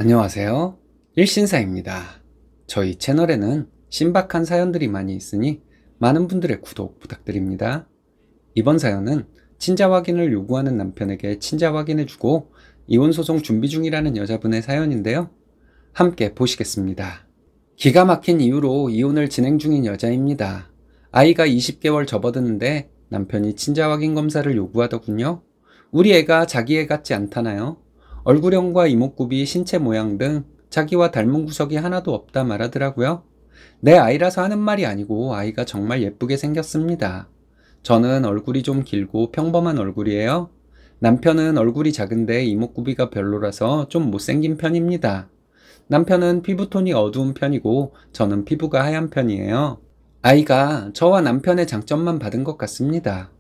안녕하세요. 일신사입니다. 저희 채널에는 신박한 사연들이 많이 있으니 많은 분들의 구독 부탁드립니다. 이번 사연은 친자 확인을 요구하는 남편에게 친자 확인해주고 이혼소송 준비 중이라는 여자분의 사연인데요. 함께 보시겠습니다. 기가 막힌 이유로 이혼을 진행 중인 여자입니다. 아이가 20개월 접어드는데 남편이 친자 확인 검사를 요구하더군요. 우리 애가 자기 애 같지 않다나요? 얼굴형과 이목구비, 신체 모양 등 자기와 닮은 구석이 하나도 없다 말하더라고요. 내 아이라서 하는 말이 아니고 아이가 정말 예쁘게 생겼습니다. 저는 얼굴이 좀 길고 평범한 얼굴이에요. 남편은 얼굴이 작은데 이목구비가 별로라서 좀 못생긴 편입니다. 남편은 피부톤이 어두운 편이고 저는 피부가 하얀 편이에요. 아이가 저와 남편의 장점만 받은 것 같습니다.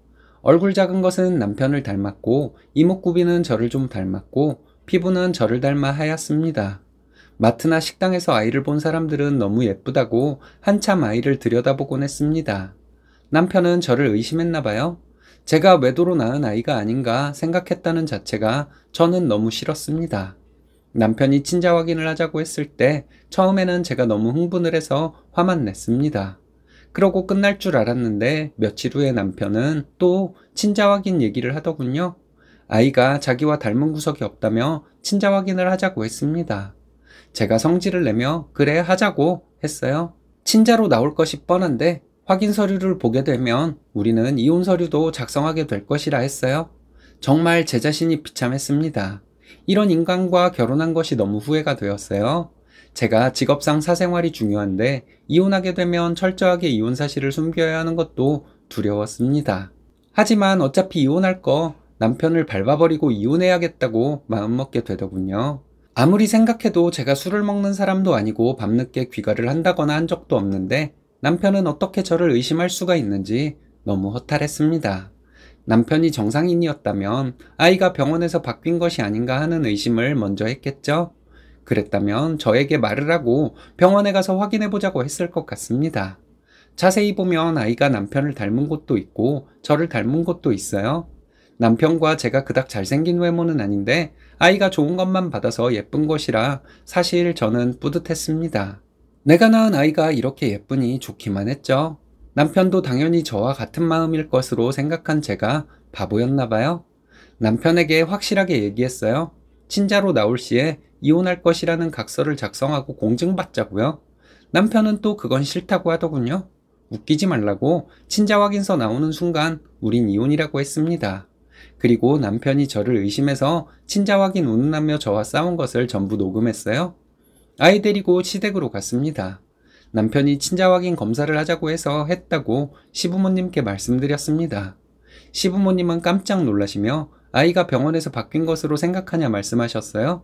얼굴 작은 것은 남편을 닮았고 이목구비는 저를 좀 닮았고 피부는 저를 닮아 하얗습니다. 마트나 식당에서 아이를 본 사람들은 너무 예쁘다고 한참 아이를 들여다보곤 했습니다. 남편은 저를 의심했나 봐요. 제가 외도로 낳은 아이가 아닌가 생각했다는 자체가 저는 너무 싫었습니다. 남편이 친자 확인을 하자고 했을 때 처음에는 제가 너무 흥분을 해서 화만 냈습니다. 그러고 끝날 줄 알았는데 며칠 후에 남편은 또 친자 확인 얘기를 하더군요. 아이가 자기와 닮은 구석이 없다며 친자 확인을 하자고 했습니다. 제가 성질을 내며 그래 하자고 했어요. 친자로 나올 것이 뻔한데 확인 서류를 보게 되면 우리는 이혼 서류도 작성하게 될 것이라 했어요. 정말 제 자신이 비참했습니다. 이런 인간과 결혼한 것이 너무 후회가 되었어요. 제가 직업상 사생활이 중요한데 이혼하게 되면 철저하게 이혼 사실을 숨겨야 하는 것도 두려웠습니다. 하지만 어차피 이혼할 거 남편을 밟아버리고 이혼해야겠다고 마음먹게 되더군요. 아무리 생각해도 제가 술을 먹는 사람도 아니고 밤늦게 귀가를 한다거나 한 적도 없는데 남편은 어떻게 저를 의심할 수가 있는지 너무 허탈했습니다. 남편이 정상인이었다면 아이가 병원에서 바뀐 것이 아닌가 하는 의심을 먼저 했겠죠? 그랬다면 저에게 말을 하고 병원에 가서 확인해보자고 했을 것 같습니다. 자세히 보면 아이가 남편을 닮은 곳도 있고 저를 닮은 곳도 있어요. 남편과 제가 그닥 잘생긴 외모는 아닌데 아이가 좋은 것만 받아서 예쁜 것이라 사실 저는 뿌듯했습니다. 내가 낳은 아이가 이렇게 예쁘니 좋기만 했죠. 남편도 당연히 저와 같은 마음일 것으로 생각한 제가 바보였나 봐요. 남편에게 확실하게 얘기했어요. 친자로 나올 시에 이혼할 것이라는 각서를 작성하고 공증받자고요. 남편은 또 그건 싫다고 하더군요. 웃기지 말라고 친자 확인서 나오는 순간 우린 이혼이라고 했습니다. 그리고 남편이 저를 의심해서 친자 확인 운운하며 저와 싸운 것을 전부 녹음했어요. 아이 데리고 시댁으로 갔습니다. 남편이 친자 확인 검사를 하자고 해서 했다고 시부모님께 말씀드렸습니다. 시부모님은 깜짝 놀라시며 아이가 병원에서 바뀐 것으로 생각하냐 말씀하셨어요.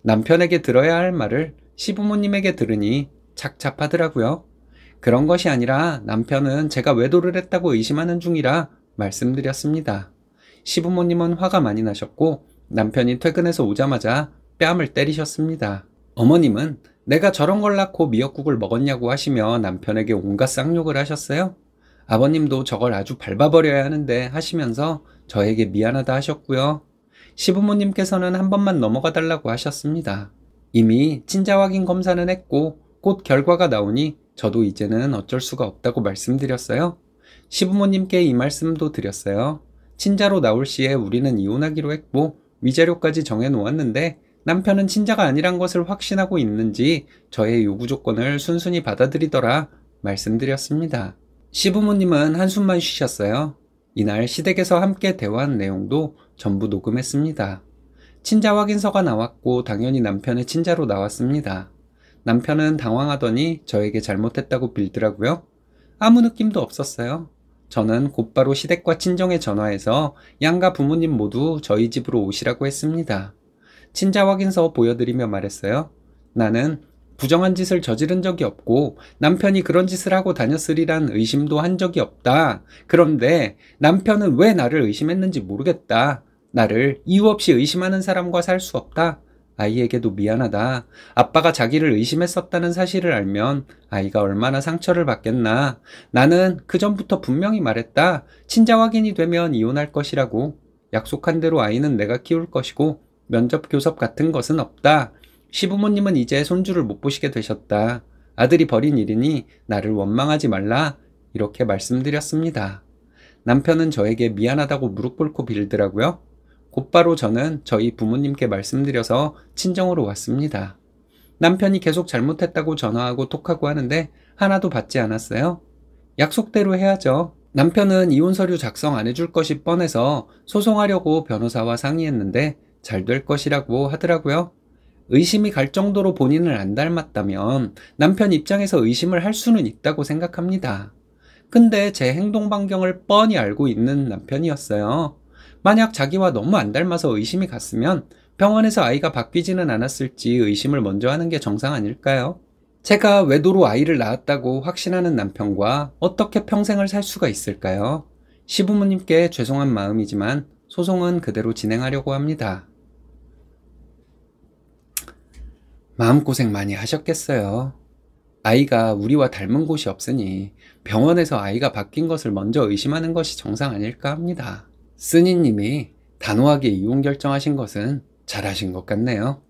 남편에게 들어야 할 말을 시부모님에게 들으니 착잡하더라고요. 그런 것이 아니라 남편은 제가 외도를 했다고 의심하는 중이라 말씀드렸습니다. 시부모님은 화가 많이 나셨고 남편이 퇴근해서 오자마자 뺨을 때리셨습니다. 어머님은 내가 저런 걸 낳고 미역국을 먹었냐고 하시며 남편에게 온갖 쌍욕을 하셨어요. 아버님도 저걸 아주 밟아버려야 하는데 하시면서 저에게 미안하다 하셨고요. 시부모님께서는 한 번만 넘어가 달라고 하셨습니다. 이미 친자 확인 검사는 했고 곧 결과가 나오니 저도 이제는 어쩔 수가 없다고 말씀드렸어요. 시부모님께 이 말씀도 드렸어요. 친자로 나올 시에 우리는 이혼하기로 했고 위자료까지 정해놓았는데 남편은 친자가 아니란 것을 확신하고 있는지 저의 요구 조건을 순순히 받아들이더라 말씀드렸습니다. 시부모님은 한숨만 쉬셨어요. 이날 시댁에서 함께 대화한 내용도 전부 녹음했습니다. 친자 확인서가 나왔고 당연히 남편의 친자로 나왔습니다. 남편은 당황하더니 저에게 잘못했다고 빌더라고요. 아무 느낌도 없었어요. 저는 곧바로 시댁과 친정에 전화해서 양가 부모님 모두 저희 집으로 오시라고 했습니다. 친자 확인서 보여드리며 말했어요. 나는 부정한 짓을 저지른 적이 없고 남편이 그런 짓을 하고 다녔으리란 의심도 한 적이 없다. 그런데 남편은 왜 나를 의심했는지 모르겠다. 나를 이유 없이 의심하는 사람과 살 수 없다. 아이에게도 미안하다. 아빠가 자기를 의심했었다는 사실을 알면 아이가 얼마나 상처를 받겠나. 나는 그전부터 분명히 말했다. 친자 확인이 되면 이혼할 것이라고. 약속한 대로 아이는 내가 키울 것이고 면접 교섭 같은 것은 없다. 시부모님은 이제 손주를 못 보시게 되셨다. 아들이 벌인 일이니 나를 원망하지 말라. 이렇게 말씀드렸습니다. 남편은 저에게 미안하다고 무릎 꿇고 빌더라고요. 곧바로 저는 저희 부모님께 말씀드려서 친정으로 왔습니다. 남편이 계속 잘못했다고 전화하고 톡하고 하는데 하나도 받지 않았어요. 약속대로 해야죠. 남편은 이혼 서류 작성 안 해줄 것이 뻔해서 소송하려고 변호사와 상의했는데 잘 될 것이라고 하더라고요. 의심이 갈 정도로 본인을 안 닮았다면 남편 입장에서 의심을 할 수는 있다고 생각합니다. 근데 제 행동 반경을 뻔히 알고 있는 남편이었어요. 만약 자기와 너무 안 닮아서 의심이 갔으면 병원에서 아이가 바뀌지는 않았을지 의심을 먼저 하는 게 정상 아닐까요? 제가 외도로 아이를 낳았다고 확신하는 남편과 어떻게 평생을 살 수가 있을까요? 시부모님께 죄송한 마음이지만 소송은 그대로 진행하려고 합니다. 마음고생 많이 하셨겠어요. 아이가 우리와 닮은 곳이 없으니 병원에서 아이가 바뀐 것을 먼저 의심하는 것이 정상 아닐까 합니다. 쓰니님이 단호하게 이혼 결정하신 것은 잘하신 것 같네요.